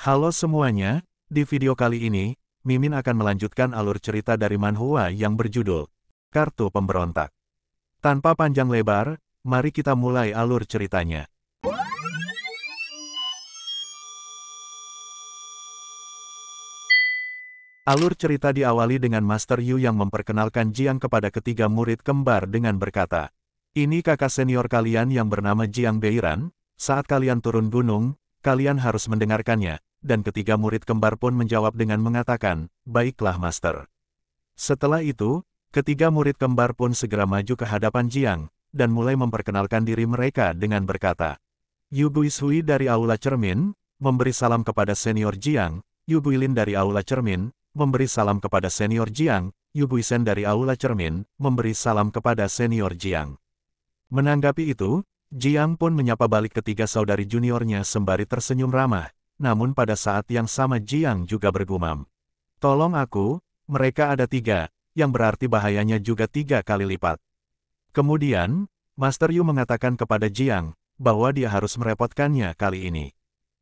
Halo semuanya, di video kali ini, Mimin akan melanjutkan alur cerita dari manhwa yang berjudul Kartu Pemberontak. Tanpa panjang lebar, mari kita mulai alur ceritanya. Alur cerita diawali dengan Master Yu yang memperkenalkan Jiang kepada ketiga murid kembar dengan berkata, "Ini kakak senior kalian yang bernama Jiang Beiran, saat kalian turun gunung, kalian harus mendengarkannya." Dan ketiga murid kembar pun menjawab dengan mengatakan, "Baiklah Master." Setelah itu, ketiga murid kembar pun segera maju ke hadapan Jiang, dan mulai memperkenalkan diri mereka dengan berkata, "Yu Guishui dari Aula Cermin, memberi salam kepada senior Jiang, Yu Guilin dari Aula Cermin, memberi salam kepada senior Jiang, Yu Guisen dari Aula Cermin, memberi salam kepada senior Jiang." Menanggapi itu, Jiang pun menyapa balik ketiga saudari juniornya sembari tersenyum ramah, namun pada saat yang sama Jiang juga bergumam, "Tolong aku, mereka ada tiga, yang berarti bahayanya juga 3 kali lipat." Kemudian, Master Yu mengatakan kepada Jiang, bahwa dia harus merepotkannya kali ini.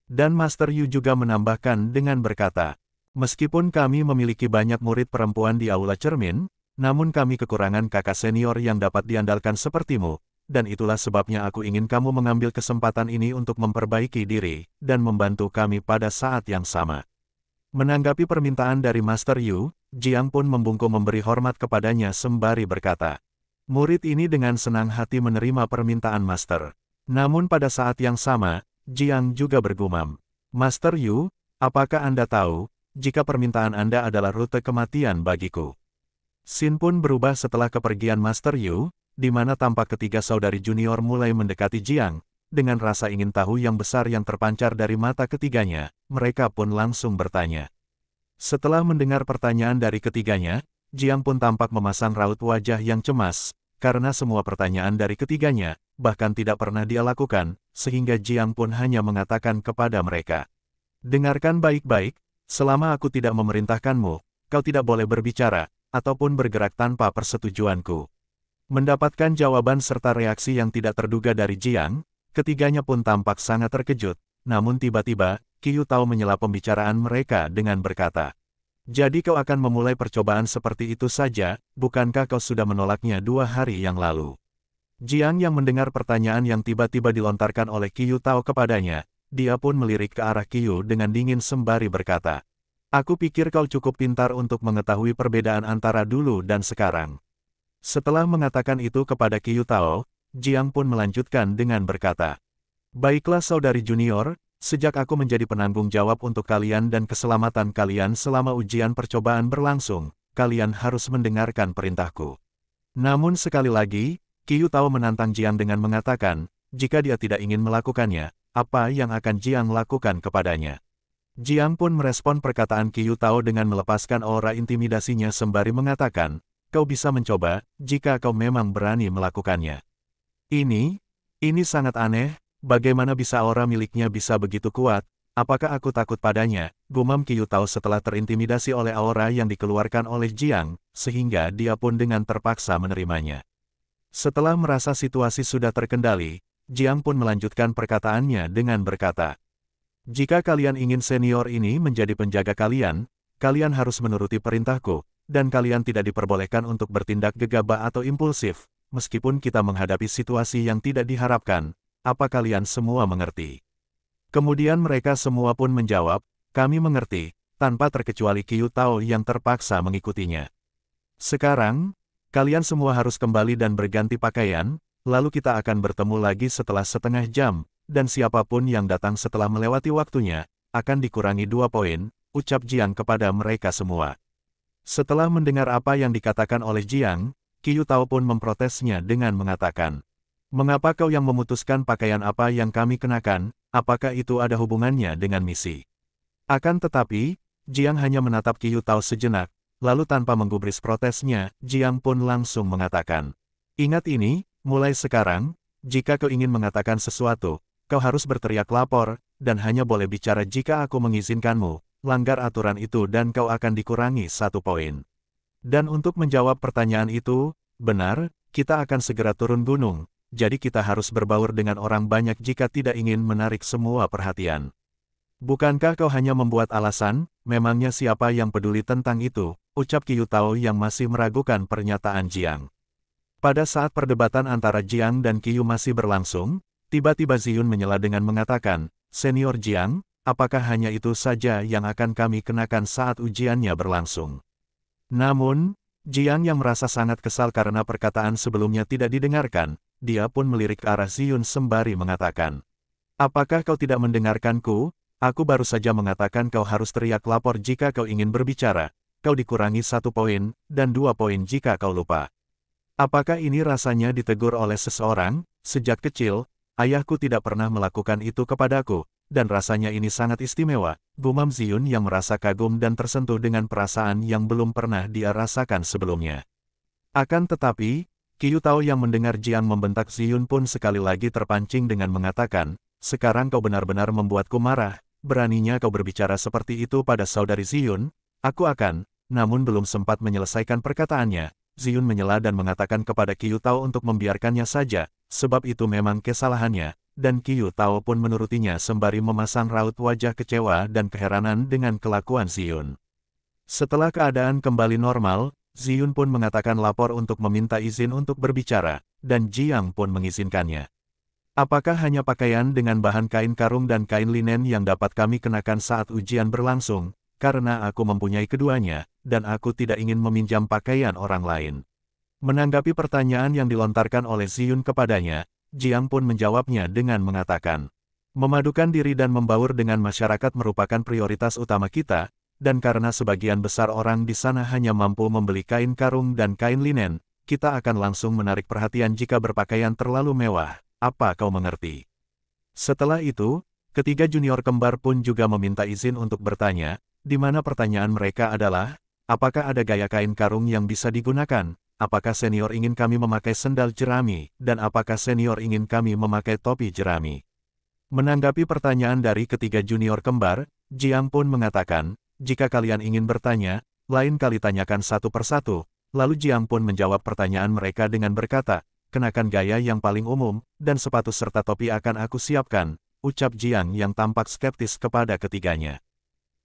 Dan Master Yu juga menambahkan dengan berkata, "Meskipun kami memiliki banyak murid perempuan di Aula Cermin, namun kami kekurangan kakak senior yang dapat diandalkan sepertimu, dan itulah sebabnya aku ingin kamu mengambil kesempatan ini untuk memperbaiki diri, dan membantu kami pada saat yang sama." Menanggapi permintaan dari Master Yu, Jiang pun membungkuk memberi hormat kepadanya sembari berkata, "Murid ini dengan senang hati menerima permintaan Master." Namun pada saat yang sama, Jiang juga bergumam, "Master Yu, apakah Anda tahu, jika permintaan Anda adalah rute kematian bagiku?" Scene pun berubah setelah kepergian Master Yu, di mana tampak ketiga saudari junior mulai mendekati Jiang. Dengan rasa ingin tahu yang besar yang terpancar dari mata ketiganya, mereka pun langsung bertanya. Setelah mendengar pertanyaan dari ketiganya, Jiang pun tampak memasang raut wajah yang cemas, karena semua pertanyaan dari ketiganya, bahkan tidak pernah dia lakukan, sehingga Jiang pun hanya mengatakan kepada mereka, "Dengarkan baik-baik, selama aku tidak memerintahkanmu, kau tidak boleh berbicara, ataupun bergerak tanpa persetujuanku." Mendapatkan jawaban serta reaksi yang tidak terduga dari Jiang, ketiganya pun tampak sangat terkejut, namun tiba-tiba, Qiu Tao menyela pembicaraan mereka dengan berkata, "Jadi kau akan memulai percobaan seperti itu saja, bukankah kau sudah menolaknya 2 hari yang lalu?" Jiang yang mendengar pertanyaan yang tiba-tiba dilontarkan oleh Qiu Tao kepadanya, dia pun melirik ke arah Qiu dengan dingin sembari berkata, "Aku pikir kau cukup pintar untuk mengetahui perbedaan antara dulu dan sekarang." Setelah mengatakan itu kepada Qiu Tao, Jiang pun melanjutkan dengan berkata, "Baiklah saudari junior, sejak aku menjadi penanggung jawab untuk kalian dan keselamatan kalian selama ujian percobaan berlangsung, kalian harus mendengarkan perintahku." Namun sekali lagi, Qiu Tao menantang Jiang dengan mengatakan, jika dia tidak ingin melakukannya, apa yang akan Jiang lakukan kepadanya. Jiang pun merespon perkataan Qiu Tao dengan melepaskan aura intimidasinya sembari mengatakan, "Kau bisa mencoba, jika kau memang berani melakukannya." Ini sangat aneh, bagaimana bisa aura miliknya bisa begitu kuat, apakah aku takut padanya, gumam Qiu Tao setelah terintimidasi oleh aura yang dikeluarkan oleh Jiang, sehingga dia pun dengan terpaksa menerimanya. Setelah merasa situasi sudah terkendali, Jiang pun melanjutkan perkataannya dengan berkata, "Jika kalian ingin senior ini menjadi penjaga kalian, kalian harus menuruti perintahku, dan kalian tidak diperbolehkan untuk bertindak gegabah atau impulsif. Meskipun kita menghadapi situasi yang tidak diharapkan, apa kalian semua mengerti?" Kemudian mereka semua pun menjawab, "Kami mengerti," tanpa terkecuali Qiu Tao yang terpaksa mengikutinya. "Sekarang, kalian semua harus kembali dan berganti pakaian, lalu kita akan bertemu lagi setelah setengah jam, dan siapapun yang datang setelah melewati waktunya, akan dikurangi 2 poin, ucap Jiang kepada mereka semua. Setelah mendengar apa yang dikatakan oleh Jiang, Qiu Tao pun memprotesnya dengan mengatakan, "Mengapa kau yang memutuskan pakaian apa yang kami kenakan, apakah itu ada hubungannya dengan misi?" Akan tetapi, Jiang hanya menatap Qiu Tao sejenak, lalu tanpa menggubris protesnya, Jiang pun langsung mengatakan, "Ingat ini, mulai sekarang, jika kau ingin mengatakan sesuatu, kau harus berteriak lapor, dan hanya boleh bicara jika aku mengizinkanmu. Langgar aturan itu dan kau akan dikurangi 1 poin." Dan untuk menjawab pertanyaan itu, benar, kita akan segera turun gunung, jadi kita harus berbaur dengan orang banyak jika tidak ingin menarik semua perhatian. Bukankah kau hanya membuat alasan, memangnya siapa yang peduli tentang itu, ucap Qiu Tao yang masih meragukan pernyataan Jiang. Pada saat perdebatan antara Jiang dan Qiu masih berlangsung, tiba-tiba Ziyun menyela dengan mengatakan, Senior Jiang, apakah hanya itu saja yang akan kami kenakan saat ujiannya berlangsung? Namun, Jiang yang merasa sangat kesal karena perkataan sebelumnya tidak didengarkan, dia pun melirik ke arah Ziyun sembari mengatakan, apakah kau tidak mendengarkanku? Aku baru saja mengatakan kau harus teriak lapor jika kau ingin berbicara, kau dikurangi 1 poin, dan 2 poin jika kau lupa. Apakah ini rasanya ditegur oleh seseorang? Sejak kecil, ayahku tidak pernah melakukan itu kepadaku, dan rasanya ini sangat istimewa, gumam Ziyun yang merasa kagum dan tersentuh dengan perasaan yang belum pernah dia rasakan sebelumnya. Akan tetapi, Qiu Tao yang mendengar Jiang membentak Ziyun pun sekali lagi terpancing dengan mengatakan, sekarang kau benar-benar membuatku marah. Beraninya kau berbicara seperti itu pada saudari Ziyun? Aku akan, namun belum sempat menyelesaikan perkataannya, Ziyun menyela dan mengatakan kepada Qiu Tao untuk membiarkannya saja, sebab itu memang kesalahannya, dan Qiu Tao pun menurutinya sembari memasang raut wajah kecewa dan keheranan dengan kelakuan Ziyun. Setelah keadaan kembali normal, Ziyun pun mengatakan lapor untuk meminta izin untuk berbicara, dan Jiang pun mengizinkannya. Apakah hanya pakaian dengan bahan kain karung dan kain linen yang dapat kami kenakan saat ujian berlangsung? Karena aku mempunyai keduanya, dan aku tidak ingin meminjam pakaian orang lain. Menanggapi pertanyaan yang dilontarkan oleh Ziyun kepadanya, Jiang pun menjawabnya dengan mengatakan, memadukan diri dan membaur dengan masyarakat merupakan prioritas utama kita, dan karena sebagian besar orang di sana hanya mampu membeli kain karung dan kain linen, kita akan langsung menarik perhatian jika berpakaian terlalu mewah. Apa kau mengerti? Setelah itu, ketiga junior kembar pun juga meminta izin untuk bertanya, di mana pertanyaan mereka adalah, apakah ada gaya kain karung yang bisa digunakan? Apakah senior ingin kami memakai sendal jerami? Dan apakah senior ingin kami memakai topi jerami? Menanggapi pertanyaan dari ketiga junior kembar, Jiang pun mengatakan, jika kalian ingin bertanya, lain kali tanyakan satu persatu. Lalu Jiang pun menjawab pertanyaan mereka dengan berkata, kenakan gaya yang paling umum, dan sepatu serta topi akan aku siapkan, ucap Jiang yang tampak skeptis kepada ketiganya.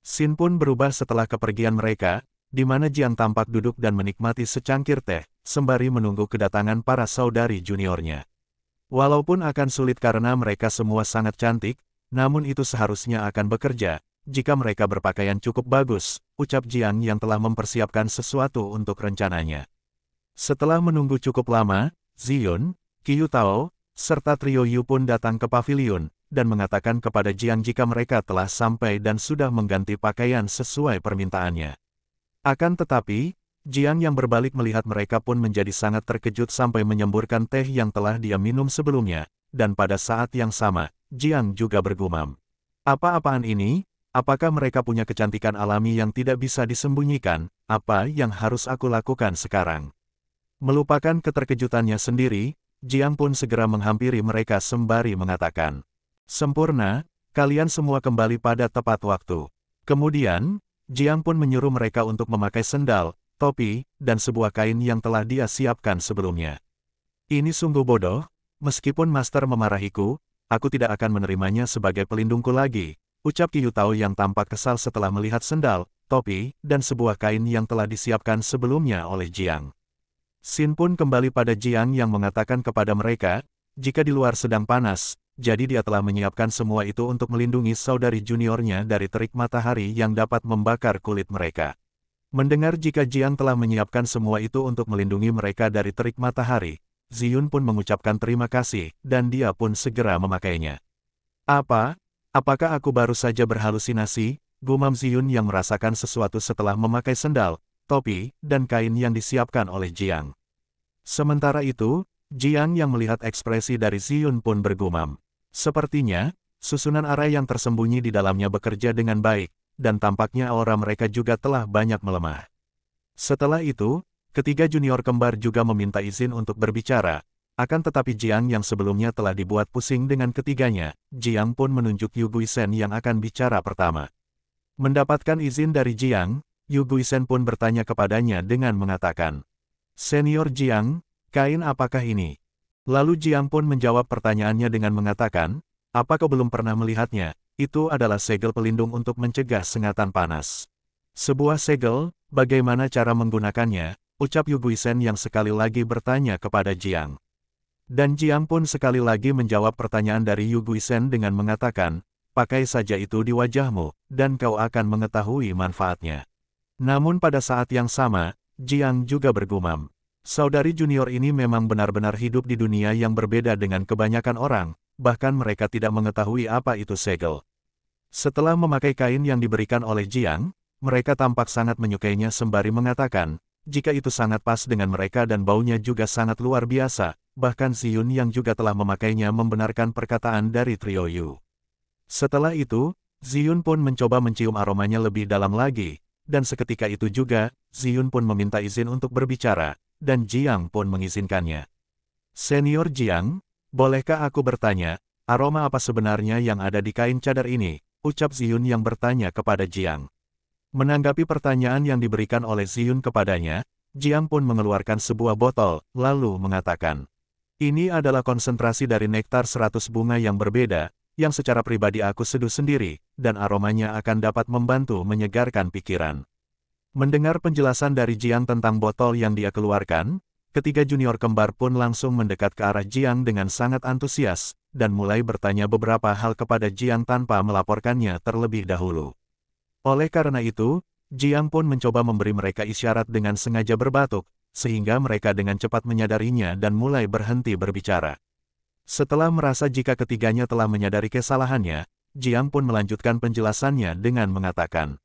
Scene pun berubah setelah kepergian mereka, di mana Jiang tampak duduk dan menikmati secangkir teh, sembari menunggu kedatangan para saudari juniornya. Walaupun akan sulit karena mereka semua sangat cantik, namun itu seharusnya akan bekerja, jika mereka berpakaian cukup bagus, ucap Jiang yang telah mempersiapkan sesuatu untuk rencananya. Setelah menunggu cukup lama, Ziyun, Qiu Tao, serta trio Yu pun datang ke pavilion, dan mengatakan kepada Jiang jika mereka telah sampai dan sudah mengganti pakaian sesuai permintaannya. Akan tetapi, Jiang yang berbalik melihat mereka pun menjadi sangat terkejut sampai menyemburkan teh yang telah dia minum sebelumnya, dan pada saat yang sama, Jiang juga bergumam. Apa-apaan ini? Apakah mereka punya kecantikan alami yang tidak bisa disembunyikan? Apa yang harus aku lakukan sekarang? Melupakan keterkejutannya sendiri, Jiang pun segera menghampiri mereka sembari mengatakan, sempurna, kalian semua kembali pada tepat waktu. Kemudian, Jiang pun menyuruh mereka untuk memakai sendal, topi, dan sebuah kain yang telah dia siapkan sebelumnya. Ini sungguh bodoh, meskipun master memarahiku, aku tidak akan menerimanya sebagai pelindungku lagi, ucap Qiu Tao yang tampak kesal setelah melihat sendal, topi, dan sebuah kain yang telah disiapkan sebelumnya oleh Jiang. Scene pun kembali pada Jiang yang mengatakan kepada mereka, jika di luar sedang panas, jadi dia telah menyiapkan semua itu untuk melindungi saudari juniornya dari terik matahari yang dapat membakar kulit mereka. Mendengar jika Jiang telah menyiapkan semua itu untuk melindungi mereka dari terik matahari, Ziyun pun mengucapkan terima kasih, dan dia pun segera memakainya. Apa? Apakah aku baru saja berhalusinasi? Gumam Ziyun yang merasakan sesuatu setelah memakai sendal, topi, dan kain yang disiapkan oleh Jiang. Sementara itu, Jiang yang melihat ekspresi dari Ziyun pun bergumam. Sepertinya, susunan arah yang tersembunyi di dalamnya bekerja dengan baik, dan tampaknya aura mereka juga telah banyak melemah. Setelah itu, ketiga junior kembar juga meminta izin untuk berbicara, akan tetapi Jiang yang sebelumnya telah dibuat pusing dengan ketiganya, Jiang pun menunjuk Yu Guisen yang akan bicara pertama. Mendapatkan izin dari Jiang, Yu Guisen pun bertanya kepadanya dengan mengatakan, Senior Jiang, kain apakah ini? Lalu Jiang pun menjawab pertanyaannya dengan mengatakan, apa kau belum pernah melihatnya? itu adalah segel pelindung untuk mencegah sengatan panas. Sebuah segel, bagaimana cara menggunakannya? Ucap Yu Guisen yang sekali lagi bertanya kepada Jiang. Dan Jiang pun sekali lagi menjawab pertanyaan dari Yu Guisen dengan mengatakan, pakai saja itu di wajahmu, dan kau akan mengetahui manfaatnya. Namun pada saat yang sama, Jiang juga bergumam. Saudari junior ini memang benar-benar hidup di dunia yang berbeda dengan kebanyakan orang, bahkan mereka tidak mengetahui apa itu segel. Setelah memakai kain yang diberikan oleh Jiang, mereka tampak sangat menyukainya sembari mengatakan, jika itu sangat pas dengan mereka dan baunya juga sangat luar biasa, bahkan Ziyun yang juga telah memakainya membenarkan perkataan dari trio Yu. Setelah itu, Ziyun pun mencoba mencium aromanya lebih dalam lagi, dan seketika itu juga, Ziyun pun meminta izin untuk berbicara, dan Jiang pun mengizinkannya. Senior Jiang, bolehkah aku bertanya, aroma apa sebenarnya yang ada di kain cadar ini? Ucap Ziyun yang bertanya kepada Jiang. Menanggapi pertanyaan yang diberikan oleh Ziyun kepadanya, Jiang pun mengeluarkan sebuah botol, lalu mengatakan, ini adalah konsentrasi dari nektar 100 bunga yang berbeda, yang secara pribadi aku seduh sendiri, dan aromanya akan dapat membantu menyegarkan pikiran. Mendengar penjelasan dari Jiang tentang botol yang dia keluarkan, ketiga junior kembar pun langsung mendekat ke arah Jiang dengan sangat antusias, dan mulai bertanya beberapa hal kepada Jiang tanpa melaporkannya terlebih dahulu. Oleh karena itu, Jiang pun mencoba memberi mereka isyarat dengan sengaja berbatuk, sehingga mereka dengan cepat menyadarinya dan mulai berhenti berbicara. Setelah merasa jika ketiganya telah menyadari kesalahannya, Jiang pun melanjutkan penjelasannya dengan mengatakan,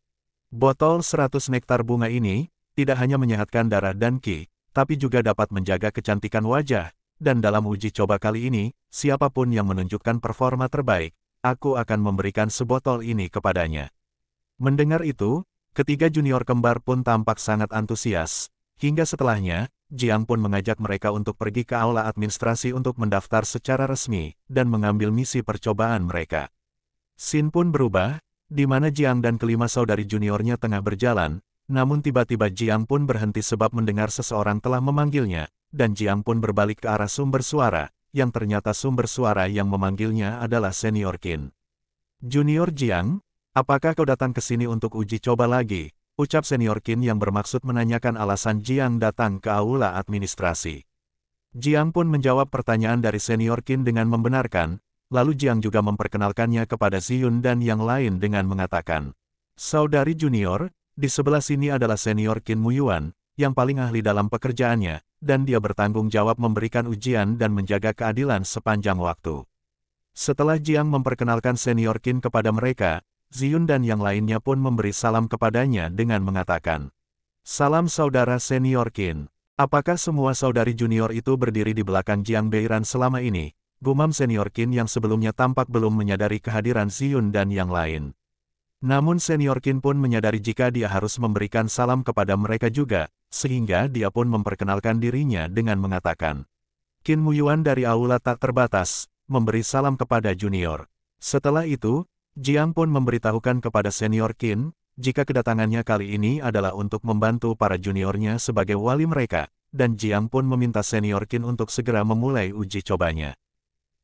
botol 100 nektar bunga ini, tidak hanya menyehatkan darah dan qi, tapi juga dapat menjaga kecantikan wajah, dan dalam uji coba kali ini, siapapun yang menunjukkan performa terbaik, aku akan memberikan sebotol ini kepadanya. Mendengar itu, ketiga junior kembar pun tampak sangat antusias, hingga setelahnya, Jiang pun mengajak mereka untuk pergi ke aula administrasi untuk mendaftar secara resmi, dan mengambil misi percobaan mereka. Scene pun berubah, di mana Jiang dan kelima saudari juniornya tengah berjalan, namun tiba-tiba Jiang pun berhenti sebab mendengar seseorang telah memanggilnya, dan Jiang pun berbalik ke arah sumber suara, yang ternyata sumber suara yang memanggilnya adalah Senior Qin. Junior Jiang, apakah kau datang ke sini untuk uji coba lagi? Ucap Senior Qin yang bermaksud menanyakan alasan Jiang datang ke aula administrasi. Jiang pun menjawab pertanyaan dari Senior Qin dengan membenarkan, lalu Jiang juga memperkenalkannya kepada Ziyun dan yang lain dengan mengatakan, saudari junior, di sebelah sini adalah Senior Qin Muyuan, yang paling ahli dalam pekerjaannya, dan dia bertanggung jawab memberikan ujian dan menjaga keadilan sepanjang waktu. Setelah Jiang memperkenalkan Senior Qin kepada mereka, Ziyun dan yang lainnya pun memberi salam kepadanya dengan mengatakan, salam saudara Senior Qin. Apakah semua saudari junior itu berdiri di belakang Jiang Beiran selama ini? Gumam Senior Qin yang sebelumnya tampak belum menyadari kehadiran Ziyun dan yang lain. Namun Senior Qin pun menyadari jika dia harus memberikan salam kepada mereka juga, sehingga dia pun memperkenalkan dirinya dengan mengatakan, Qin Muyuan dari aula tak terbatas, memberi salam kepada junior. Setelah itu, Jiang pun memberitahukan kepada Senior Qin, jika kedatangannya kali ini adalah untuk membantu para juniornya sebagai wali mereka, dan Jiang pun meminta Senior Qin untuk segera memulai uji cobanya.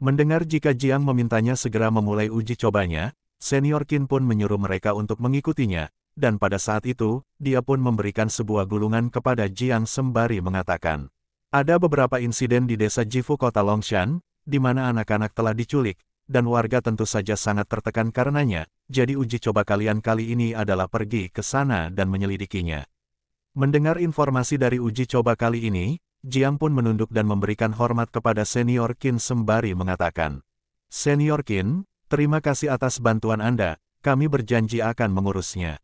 Mendengar jika Jiang memintanya segera memulai uji cobanya, Senior Qin pun menyuruh mereka untuk mengikutinya, dan pada saat itu, dia pun memberikan sebuah gulungan kepada Jiang sembari mengatakan, ada beberapa insiden di desa Jifu kota Longshan, di mana anak-anak telah diculik, dan warga tentu saja sangat tertekan karenanya, jadi uji coba kalian kali ini adalah pergi ke sana dan menyelidikinya. Mendengar informasi dari uji coba kali ini, Jiang pun menunduk dan memberikan hormat kepada Senior Qin sembari mengatakan, Senior Qin, terima kasih atas bantuan Anda, kami berjanji akan mengurusnya.